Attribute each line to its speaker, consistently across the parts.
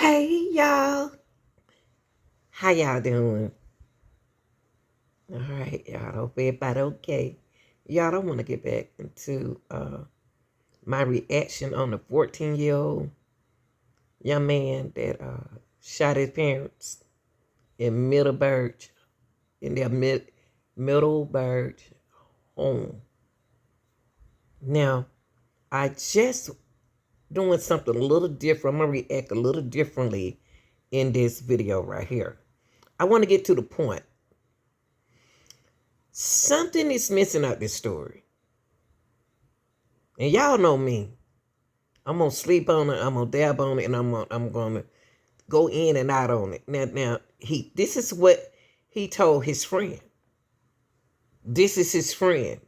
Speaker 1: Hey y'all, how y'all doing? All right, y'all. Hope everybody okay. Y'all, I want to get back into my reaction on the 14-year-old young man that shot his parents in Middleburg, in their Middleburg home. Now, I just doing something a little different. I'm gonna react a little differently in this video right here. I want to get to the point. Something is missing out this story. And y'all know me. I'm gonna sleep on it, I'm gonna dab on it, and I'm gonna go in and out on it. Now this is what he told his friend. This is his friend.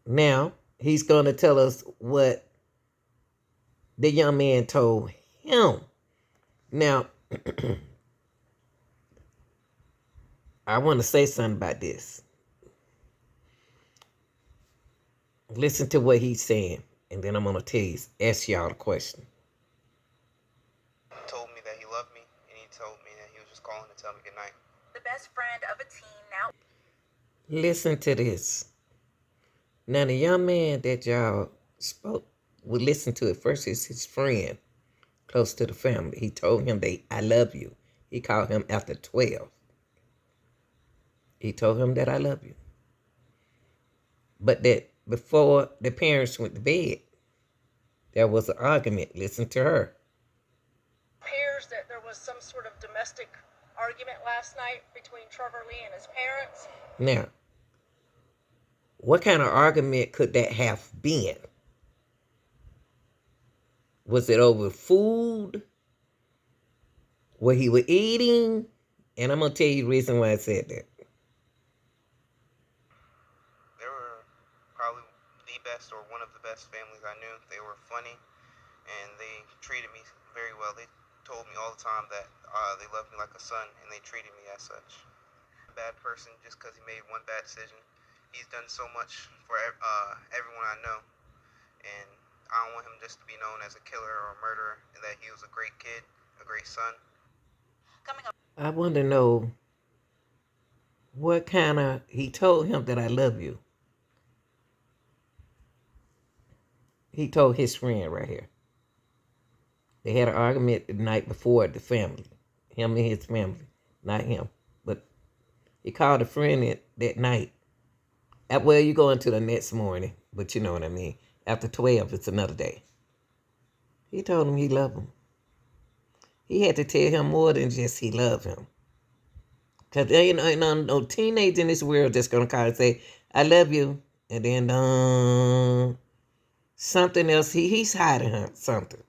Speaker 1: Now he's gonna tell us what the young man told him. Now I want to say something about this. Listen to what he's saying, and then I'm gonna ask y'all a question.
Speaker 2: Told me that he loved me, and he told me that he was just calling to tell me good night.
Speaker 3: The best friend of a teen now.
Speaker 1: Listen to this. Now the young man that y'all would listen to it first is his friend, close to the family. He told him I love you. He called him after 12. He told him that I love you. But that before the parents went to bed, there was an argument. Listen to her.
Speaker 4: Appears that there was some sort of domestic argument last night between Trevor Lee and his parents.
Speaker 1: Now, what kind of argument could that have been? Was it over food? What he was eating? And I'm going to tell you the reason why I said that.
Speaker 2: They were probably the best or one of the best families I knew. They were funny, and they treated me very well. They told me all the time that they loved me like a son, and they treated me as such. A bad person just because he made one bad decision. He's done so much for everyone I know, and I don't want him just to be known as a killer or a murderer, and that he was a great kid, a great son.
Speaker 3: Coming up.
Speaker 1: I want to know what kind of, he told him that I love you. He told his friend right here. They had an argument the night before, the family. Him and his family. Not him. But he called a friend that night. Well, you go into the next morning, but you know what I mean. After 12, it's another day. He told him he loved him. He had to tell him more than just he loved him. Because there ain't no teenager in this world that's going to call and say, I love you. And then something else, he's hiding something.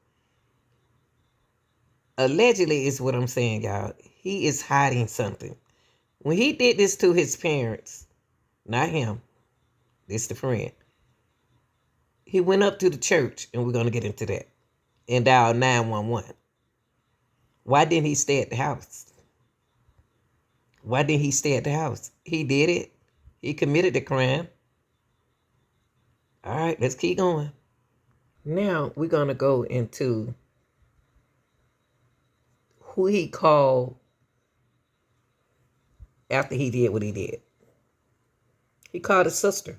Speaker 1: Allegedly is what I'm saying, y'all. He is hiding something. When he did this to his parents, not him, this the friend, he went up to the church, and we're going to get into that, and dialed 911. Why didn't he stay at the house? Why didn't he stay at the house? He did it. He committed the crime. All right, let's keep going. Now we're going to go into who he called after he did what he did. He called his sister.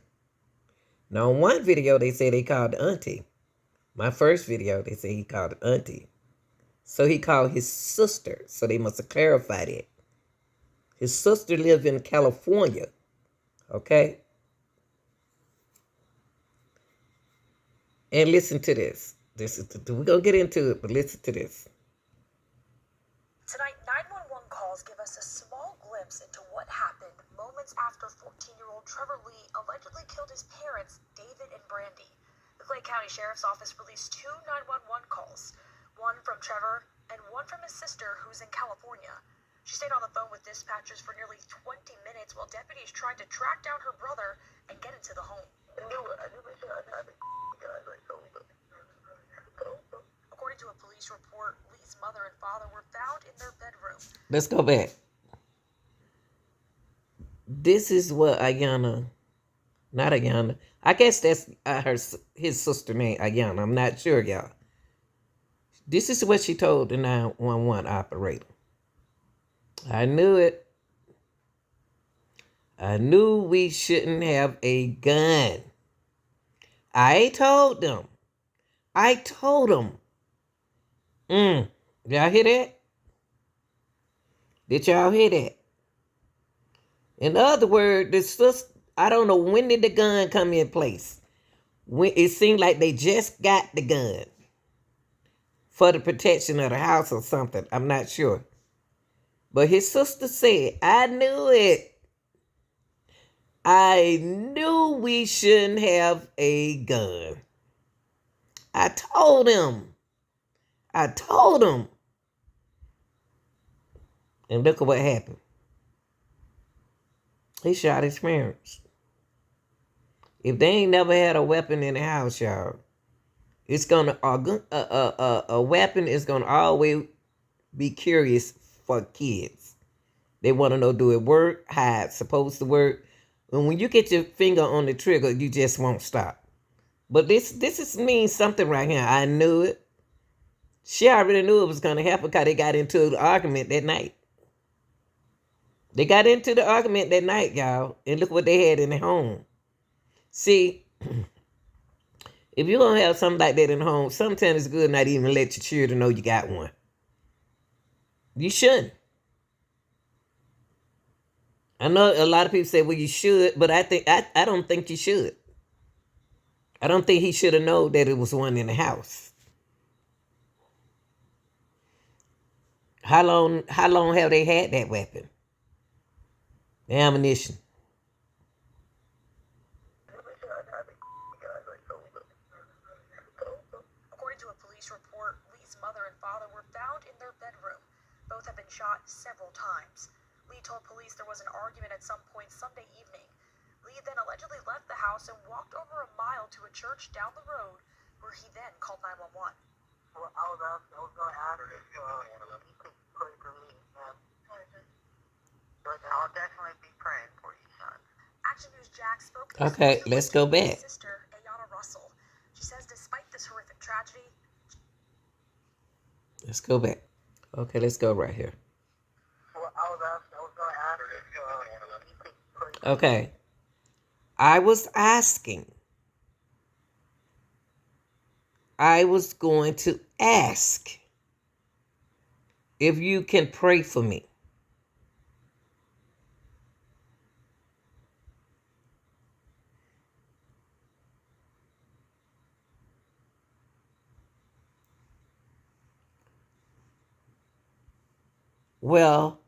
Speaker 1: Now, in one video, they say they called the auntie. My first video, they say he called the auntie. So he called his sister. So they must have clarified it. His sister lived in California. Okay? And listen to this. We're going to get into it, but listen to this.
Speaker 3: Tonight, 911 calls give us a small glimpse into what happened moments after 14-year-old Trevor Lee allegedly killed his parents, David and Brandy. The Clay County Sheriff's Office released 2 911 calls, one from Trevor and one from his sister, who's in California. She stayed on the phone with dispatchers for nearly 20 minutes while deputies tried to track down her brother and get into the home. According to a police report, Lee's mother and father were found in their bedroom.
Speaker 1: Let's go back. This is what not Ayana. I guess that's his sister name, Ayana. I'm not sure, y'all. This is what she told the 911 operator. I knew it. I knew we shouldn't have a gun. I told them. I told them. Y'all hear that? Did y'all hear that? In other words, I don't know when did the gun come in place. When it seemed like they just got the gun for the protection of the house or something. I'm not sure. But his sister said, I knew it. I knew we shouldn't have a gun. I told him. And look at what happened. He shot his parents. If they ain't never had a weapon in the house, y'all, it's gonna a weapon is gonna always be curious for kids. They want to know, do it work? How it's supposed to work? And when you get your finger on the trigger, you just won't stop. But this means something right here. I knew it. She already knew it was gonna happen because they got into the argument that night. They got into the argument that night, y'all, and look what they had in the home. See, if you're gonna have something like that in the home, sometimes it's good not even let your children know you got one. You shouldn't. I know a lot of people say, well, you should, but I don't think you should. I don't think he should have known that it was one in the house. How long have they had that weapon? The ammunition.
Speaker 3: According to a police report, Lee's mother and father were found in their bedroom. Both have been shot several times. Lee told police there was an argument at some point Sunday evening. Lee then allegedly left the house and walked over a mile to a church down the road, where he then called 911.
Speaker 5: Well, I was going to ask if you could pray for me, ma'am. But I'll definitely be praying for you, son.
Speaker 3: Action News Jack spoke to
Speaker 1: Okay, let's go back.
Speaker 3: his sister, Ayanna Russell. She says despite this horrific tragedy...
Speaker 1: Let's go back. Okay, let's go right here.
Speaker 5: Well, I was going to ask if you could pray for me.
Speaker 1: Okay. I was going to ask if you can pray for me. Well,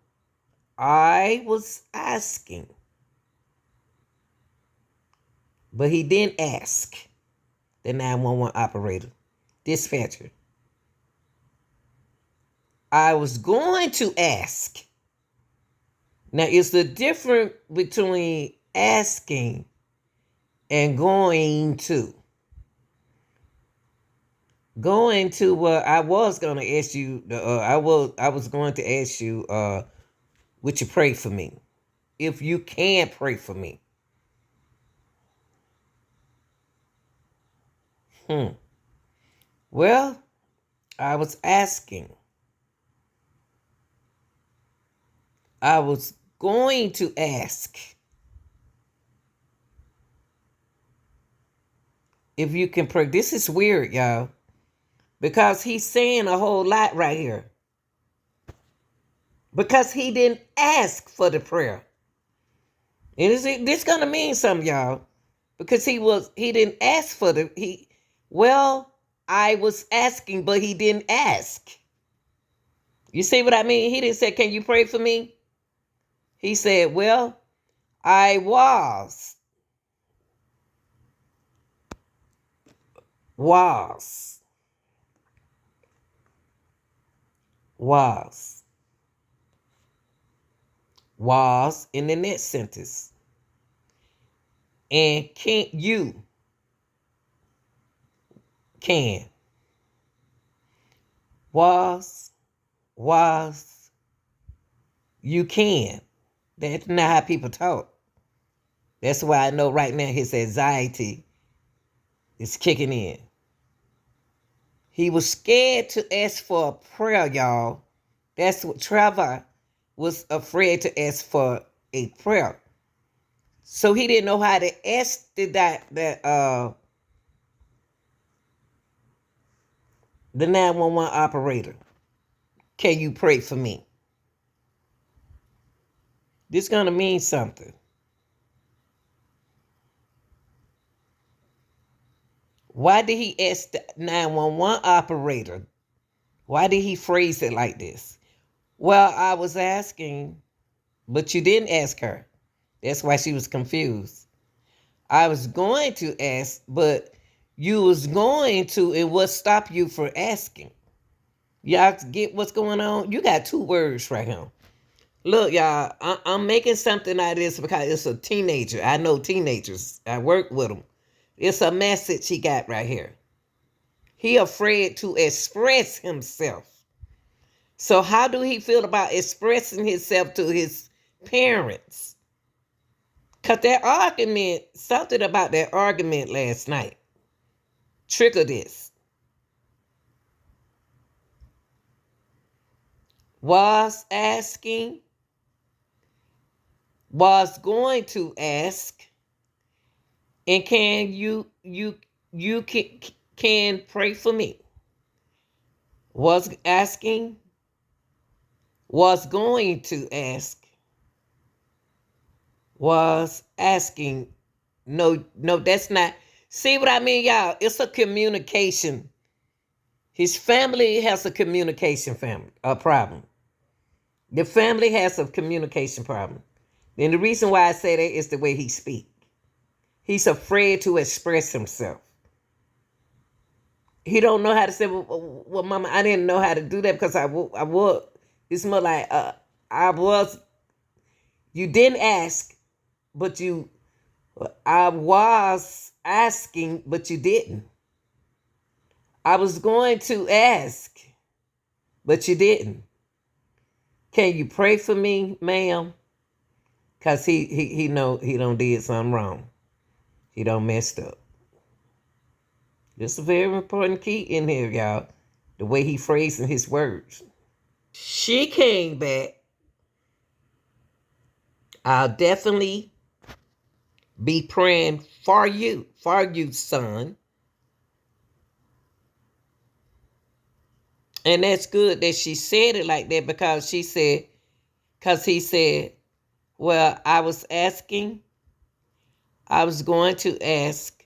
Speaker 1: I was asking, but he didn't ask the 911 operator, dispatcher. I was going to ask. Now, it's the difference between asking and going to. Going to, I was going to ask you, I was going to ask you, would you pray for me? If you can pray for me. Well, I was asking. I was going to ask if you can pray. This is weird, y'all, because he's saying a whole lot right here. Because he didn't ask for the prayer. And this gonna mean something, y'all. Because he didn't ask for I was asking, but he didn't ask. You see what I mean? He didn't say, can you pray for me? He said, well, I was in the next sentence. And can you can. That's not how people talk. That's why I know right now his anxiety is kicking in. He was scared to ask for a prayer, y'all. That's what Trevor was afraid to ask for a prayer. So he didn't know how to ask the 911 operator, can you pray for me? This gonna mean something. Why did he ask the 911 operator? Why did he phrase it like this? Well, I was asking, but you didn't ask her. That's why she was confused. I was going to ask, but you was going to, and what stopped you for asking? Y'all get what's going on? You got two words right here. Look, y'all, I'm making something out of this because it's a teenager. I know teenagers. I work with them. It's a message he got right here. He afraid to express himself. So how do he feel about expressing himself to his parents? Because that argument, something about that argument last night, triggered this. Was asking, was going to ask, and can you can pray for me? Was asking, was going to ask, was asking. No, that's not. See what I mean, y'all? It's a communication. His family has a communication problem. The family has a communication problem. And the reason why I say that is the way he speaks. He's afraid to express himself. He don't know how to say, well, Mama, I didn't know how to do that because I was. It's more like, I was. You didn't ask, but I was asking, but you didn't. I was going to ask, but you didn't. Can you pray for me, ma'am? Because he know he don't did something wrong. He don't messed up. This is a very important key in here, y'all. The way he phrasing his words. She came back. I'll definitely be praying for you, son. And that's good that she said it like that because he said, well, I was going to ask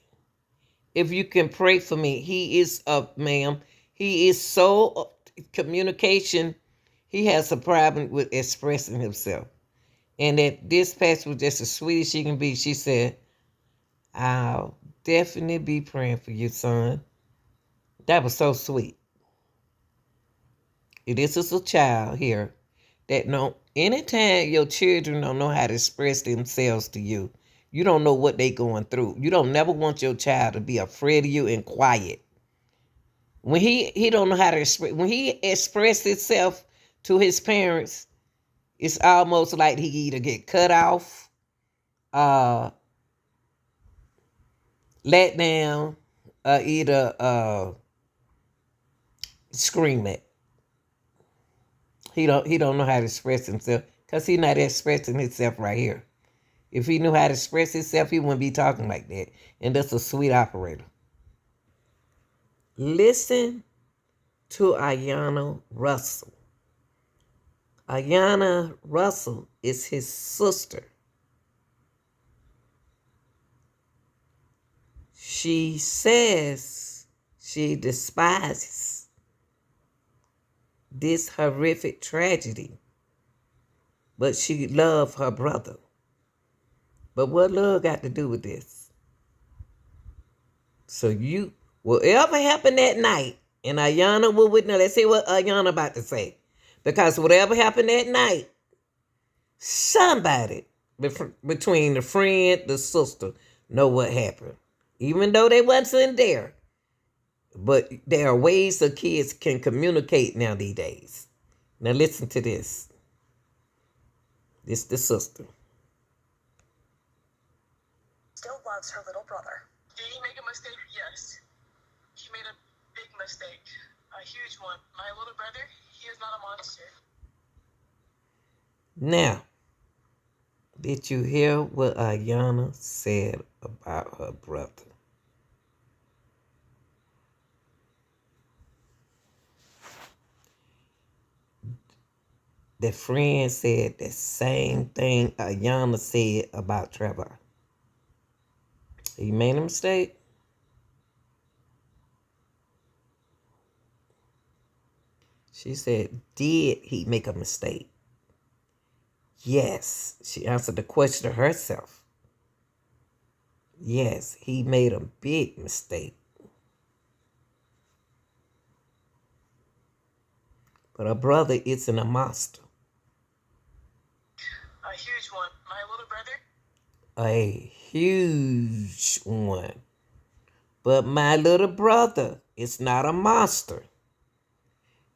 Speaker 1: if you can pray for me. He is ma'am. He is so communication. He has a problem with expressing himself. And that this pastor was just as sweet as she can be. She said, I'll definitely be praying for you, son. That was so sweet. This is a child here that anytime your children don't know how to express themselves to you, you don't know what they going through. You don't never want your child to be afraid of you and quiet. When he don't know how to express, when he express himself to his parents, it's almost like he either get cut off, let down, either scream it. He don't know how to express himself because he not expressing himself right here. If he knew how to express himself, he wouldn't be talking like that. And that's a sweet operator. Listen to Ayanna Russell. Ayanna Russell is his sister. She says she despises this horrific tragedy, but she loved her brother. But what love got to do with this? So whatever happened that night, and Ayanna will witness, let's see what Ayanna about to say. Because whatever happened that night, somebody between the friend, the sister, know what happened. Even though they wasn't there. But there are ways that kids can communicate now these days. Now listen to this. This the sister.
Speaker 3: Still loves her little brother.
Speaker 4: Did he make a mistake? Yes. He made a big mistake.
Speaker 5: A huge one. My little brother, he is not a monster.
Speaker 1: Now, did you hear what Ayana said about her brother? The friend said the same thing Ayana said about Trevor. He made a mistake. She said, did he make a mistake? Yes. She answered the question herself. Yes, he made a big mistake. But her brother isn't a monster.
Speaker 5: A huge one. My little brother.
Speaker 1: A huge one. But my little brother is not a monster.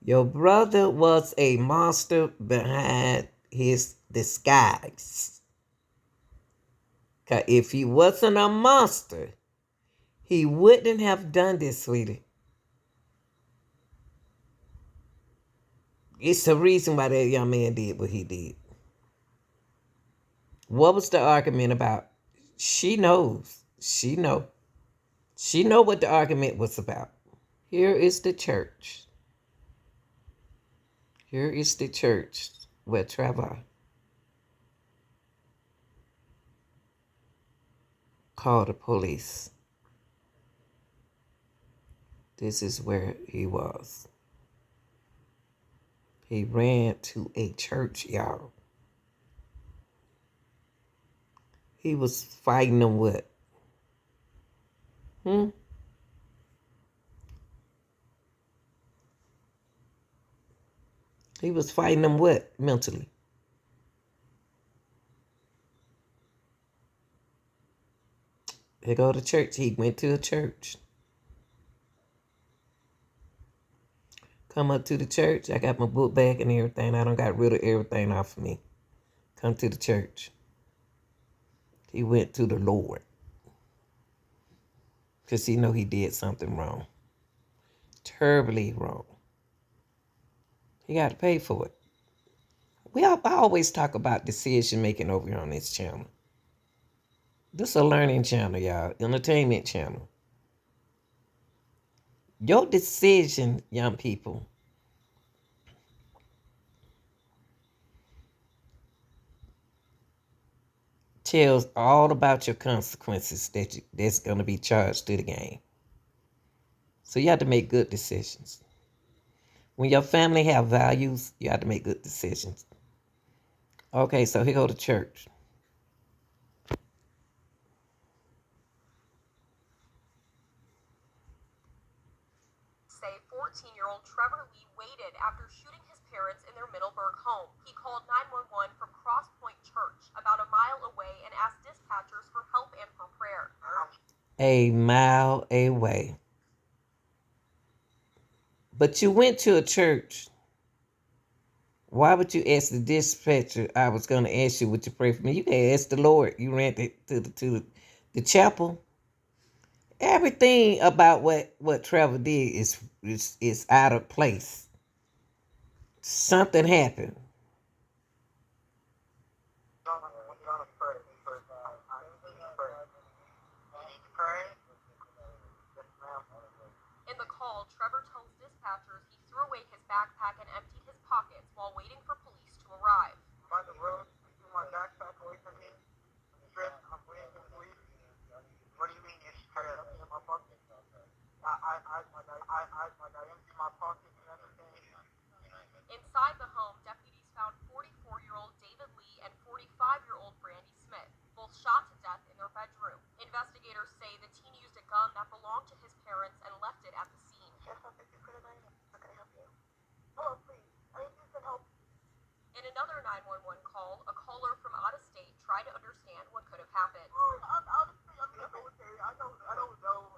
Speaker 1: Your brother was a monster behind his disguise. 'Cause if he wasn't a monster, he wouldn't have done this, sweetie. It's the reason why that young man did what he did. What was the argument about? She knows. She know. She know what the argument was about. Here is the church. Here is the church where Trevor called the police. This is where he was. He ran to a church, y'all. He was fighting them what? He was fighting them what mentally? He go to church. He went to a church. Come up to the church. I got my book bag and everything. I done got rid of everything off of me. Come to the church. He went to the Lord. Because he know he did something wrong. Terribly wrong. He got to pay for it. I always talk about decision making over here on this channel. This is a learning channel, y'all. Entertainment channel. Your decision, young people, tells all about your consequences that's going to be charged to the game. So you have to make good decisions. When your family have values, you have to make good decisions. Okay, so here go to church.
Speaker 3: Say 14-year-old Trevor Lee waited after shooting his parents in their Middleburg home. He called 911 from Cross Point Church, about a mile away, and asked dispatchers for help and for prayer.
Speaker 1: A mile away. But you went to a church. Why would you ask the dispatcher? I was going to ask you, would you pray for me? You can ask the Lord. You ran to the chapel. Everything about what Trevor did is out of place. Something happened.
Speaker 3: In the call, Trevor tells dispatchers he threw away his backpack and emptied his pockets while waiting for police to arrive.
Speaker 5: By the road, you threw my backpack away from me. I'm waiting for police. What do you mean it's empty in my pocket? I emptied my pockets and everything.
Speaker 3: Inside the home, deputies found 44-year-old David Lee and 45-year-old Brandy Smith, both shot to death in their bedroom. Investigators say the teen used a gun that belonged to his parents and left it at the scene.
Speaker 5: Yes, I think you could have done it. I can help you. Oh, please. I need some help.
Speaker 3: In another 911 call, a caller from out of state tried to understand what could have happened.
Speaker 5: I don't know.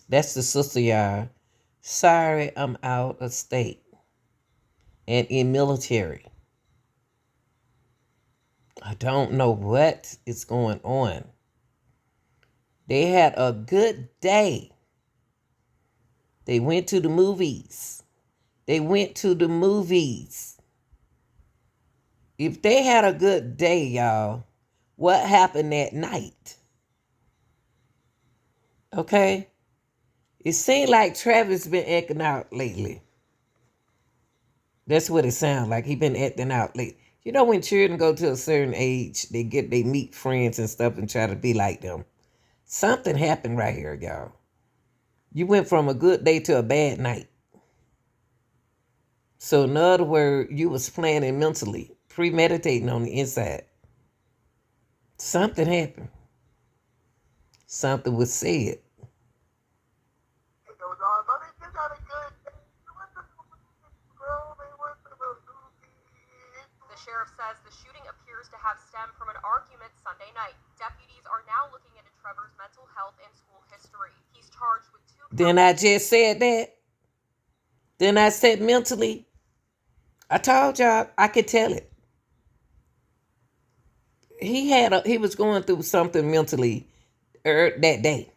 Speaker 1: That's the sister, y'all. Sorry, I'm out of state and in military. I don't know what is going on. They had a good day. They went to the movies. They went to the movies. If they had a good day, y'all, what happened that night? Okay? It seemed like Trevor's been acting out lately. That's what it sounds like. He been acting out lately. You know when children go to a certain age, they meet friends and stuff and try to be like them. Something happened right here, y'all. You went from a good day to a bad night. So in other words, you was planning mentally, premeditating on the inside. Something happened. Something was said.
Speaker 5: It goes on, but if you got a good day, you went to the movies, bro. They went to the movies.
Speaker 3: The sheriff says the shooting appears to have stemmed from an argument Sunday night. Deputies are now looking into Trevor's mental health and school history. He's charged with 2
Speaker 1: Then I just said that. Then I said mentally. I told y'all I could tell it. He was going through something mentally that day.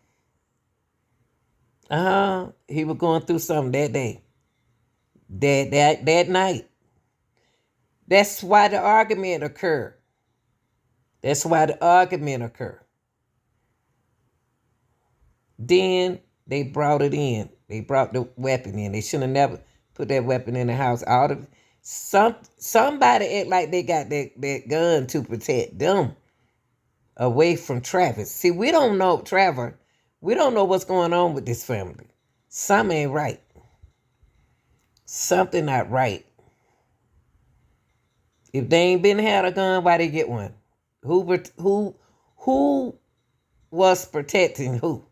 Speaker 1: He was going through something that day. That night. That's why the argument occurred. That's why the argument occurred. Then they brought it in. They brought the weapon in. They should have never put that weapon in the house. Somebody act like they got that gun to protect them away from Travis. See, we don't know Trevor. We don't know what's going on with this family. Something ain't right. Something not right. If they ain't been had a gun, why they get one? Who was protecting who?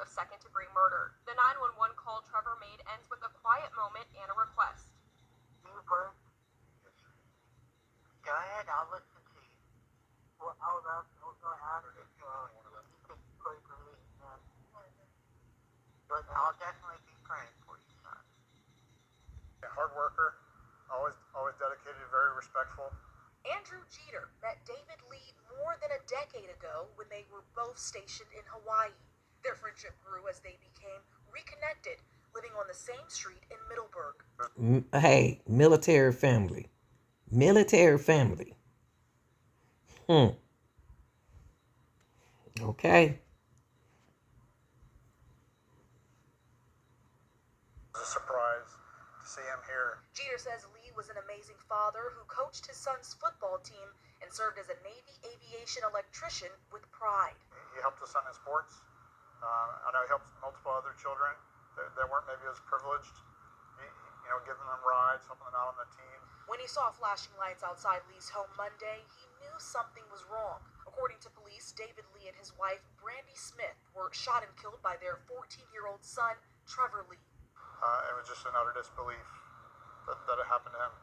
Speaker 3: of second-degree murder. The 911 call Trevor made ends with a quiet moment and a request.
Speaker 5: You first? Go ahead, I'll listen to you. Well, I was going to ask if you could pray for me, man. But I'll definitely be praying for you, son.
Speaker 6: Hard worker, always dedicated, very respectful.
Speaker 3: Andrew Jeter met David Lee more than a decade ago when they were both stationed in Hawaii. Their friendship grew as they became reconnected, living on the same street in Middleburg.
Speaker 1: Hey, military family. Military family. Okay.
Speaker 6: It was a surprise to see him here.
Speaker 3: Jeter says Lee was an amazing father who coached his son's football team and served as a Navy aviation electrician with pride.
Speaker 6: He helped us on in sports. I know he helped multiple other children that weren't maybe as privileged. Giving them rides, helping them out on the team.
Speaker 3: When he saw flashing lights outside Lee's home Monday, he knew something was wrong. According to police, David Lee and his wife, Brandy Smith, were shot and killed by their 14-year-old son, Trevor Lee.
Speaker 6: It was just an utter disbelief that it happened to him.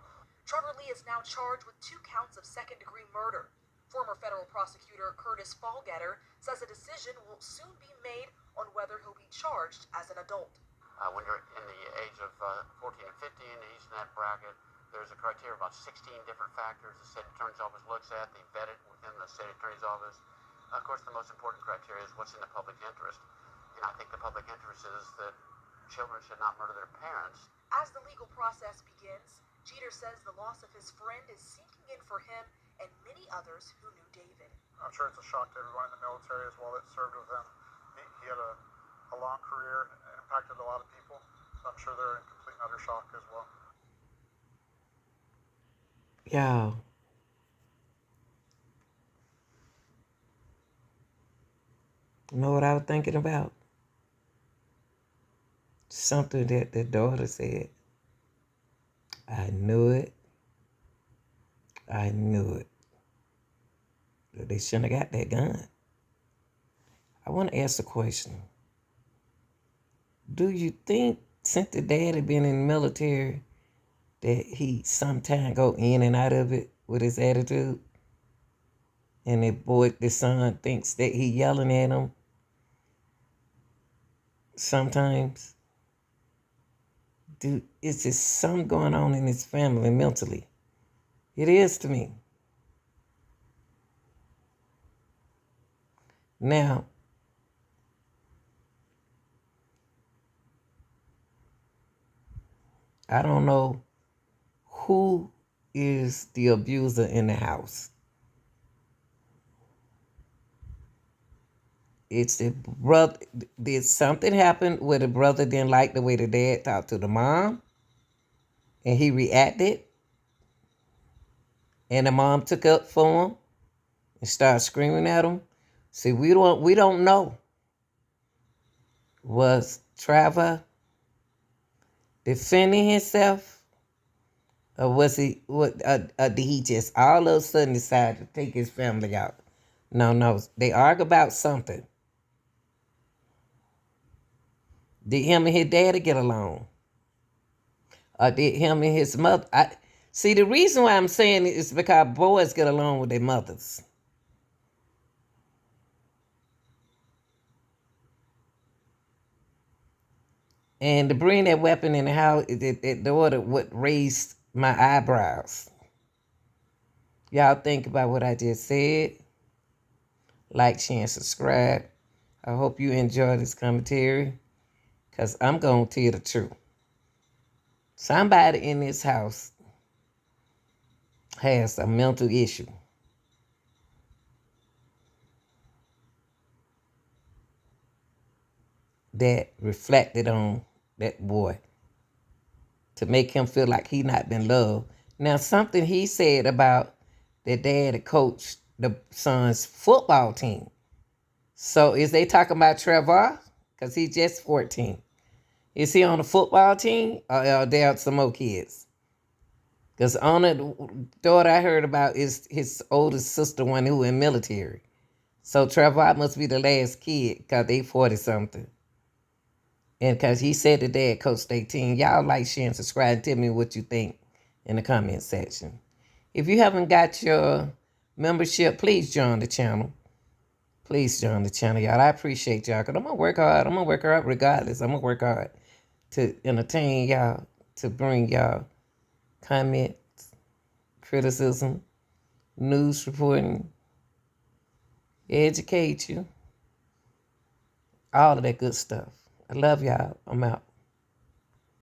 Speaker 3: Trevor Lee is now charged with 2 counts of second-degree murder. Former federal prosecutor Curtis Fallgetter says a decision will soon be made on whether he'll be charged as an adult.
Speaker 7: When you're in the age of 14 and 15, he's in that bracket. There's a criteria of about 16 different factors the state attorney's office looks at. They vet it within the state attorney's office. Of course, the most important criteria is what's in the public interest. I think the public interest is that children should not murder their parents.
Speaker 3: As the legal process begins, Jeter says the loss of his friend is sinking in for him and many others who knew David.
Speaker 6: I'm sure it's a shock to everyone in the military as well that served with him. He had a long career and impacted a lot of people. So I'm sure they're in complete and utter shock as well.
Speaker 1: Y'all. You know what I was thinking about? Something that the daughter said. I knew it. I knew it. That they shouldn't have got that gun. I want to ask a question. Do you think since the dad had been in the military that he sometime go in and out of it with his attitude? And the son thinks that he yelling at him sometimes? It's just something going on in his family mentally. It is to me. Now, I don't know who is the abuser in the house. It's the brother. Did something happen where the brother didn't like the way the dad talked to the mom, and he reacted, and the mom took up for him and started screaming at him? See, we don't know. Was Trevor defending himself, or was he? Did he just all of a sudden decide to take his family out? No. They argue about something. Did him and his daddy get along? Or did him and his mother? See, the reason why I'm saying it is because boys get along with their mothers. And to bring that weapon in the house, the order would raise my eyebrows. Y'all think about what I just said. Like, share, and subscribe. I hope you enjoy this commentary, because I'm going to tell you the truth. Somebody in this house has a mental issue that reflected on that boy to make him feel like he not been loved. Now, something he said about that dad had coached the son's football team. So is they talking about Trevor? Because he's just 14. Is he on the football team, or are there some more kids? Because the only daughter I heard about is his oldest sister, one who in military. So Trevor must be the last kid, because they 40-something. And because he said the dad coached their team. Y'all like, share, and subscribe, and tell me what you think in the comment section. If you haven't got your membership, please join the channel. Please join the channel, y'all. I appreciate y'all, because I'm going to work hard. I'm going to work hard regardless. I'm going to work hard to entertain y'all, to bring y'all comments, criticism, news reporting, educate you, all of that good stuff. I love y'all. I'm out.